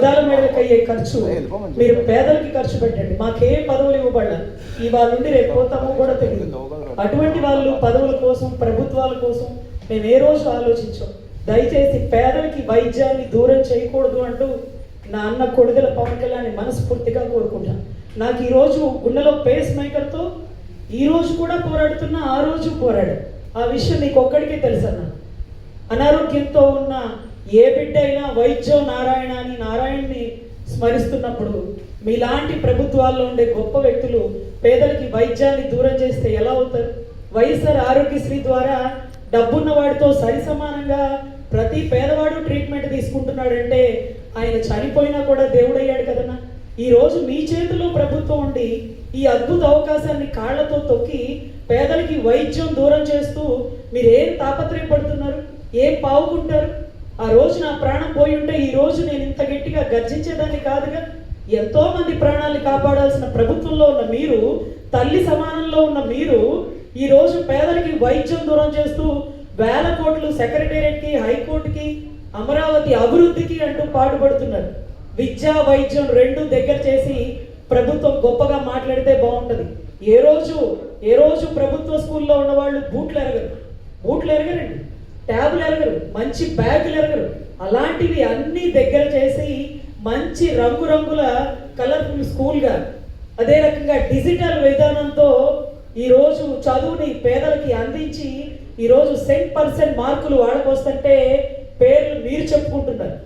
అద్దాల మేడలకు అయ్యే ఖర్చు మీరు పేదలకి ఖర్చు పెట్టండి. మాకే పదవులు ఇవ్వబడ్డా ఇవాళ నుండి రేపు పోతామో కూడా తెలియదు. అటువంటి వాళ్ళు పదవుల కోసం ప్రభుత్వాల కోసం మేము ఏ రోజు ఆలోచించాం. దయచేసి పేదలకి వైద్యాన్ని దూరం చేయకూడదు అంటూ నా అన్న కొడుదల పవన్ కళ్యాణ్ మనస్ఫూర్తిగా కోరుకుంటాను. నాకు ఈరోజు గుండెలో పేస్ మేకర్తో ఈరోజు కూడా పోరాడుతున్నా, ఆ రోజు పోరాడు. ఆ విషయం నీకు ఒక్కడికే తెలుసు అన్న. అనారోగ్యంతో ఉన్న ఏ బిడ్డ అయినా వైద్యం నారాయణ అని నారాయణని స్మరిస్తున్నప్పుడు మీలాంటి ప్రభుత్వాల్లో ఉండే గొప్ప వ్యక్తులు పేదలకి వైద్యాన్ని దూరం చేస్తే ఎలా అవుతారు? వైఎస్ఆర్ ఆరోగ్యశ్రీ ద్వారా డబ్బున్న వాడితో సరి సమానంగా ప్రతి పేదవాడు ట్రీట్మెంట్ తీసుకుంటున్నాడంటే ఆయన చనిపోయినా కూడా దేవుడయ్యాడు కదన్నా. ఈరోజు మీ చేతిలో ప్రభుత్వం ఉండి ఈ అద్భుత అవకాశాన్ని కాళ్లతో తొక్కి పేదలకి వైద్యం దూరం చేస్తూ మీరు ఏం తాపత్రయపడుతున్నారు, ఏం పావుకుంటారు? ఆ రోజు నా ప్రాణం పోయి ఉంటే ఈ రోజు నేను ఇంత గట్టిగా గర్జించేదాన్ని కాదుగా. ఎంతో మంది ప్రాణాలను కాపాడాల్సిన ప్రభుత్వంలో ఉన్న మీరు, తల్లి సమానంలో ఉన్న మీరు ఈ రోజు పేదలకి వైద్యం దూరం చేస్తూ వేల కోట్లు సెక్రటేరియట్కి, హైకోర్టుకి, అమరావతి అభివృద్ధికి అంటూ పాటుపడుతున్నారు. విద్యా వైద్యం రెండు దగ్గర చేసి ప్రభుత్వం గొప్పగా మాట్లాడితే బాగుంటుంది. ఏ రోజు ప్రభుత్వ స్కూల్లో ఉన్న వాళ్ళు బూట్లు ఎరగరండి, ట్యాబులు ఎరగరు, మంచి బ్యాగులు ఎరగరు. అలాంటివి అన్నీ దగ్గర చేసి మంచి రంగురంగుల కలర్ఫుల్ స్కూల్గా, అదే రకంగా డిజిటల్ విధానంతో ఈరోజు చదువుని పేదలకి అందించి ఈరోజు 100% మార్కులు వాళ్ళకొస్తుంటే పేర్లు మీరు చెప్పుకుంటున్నారు.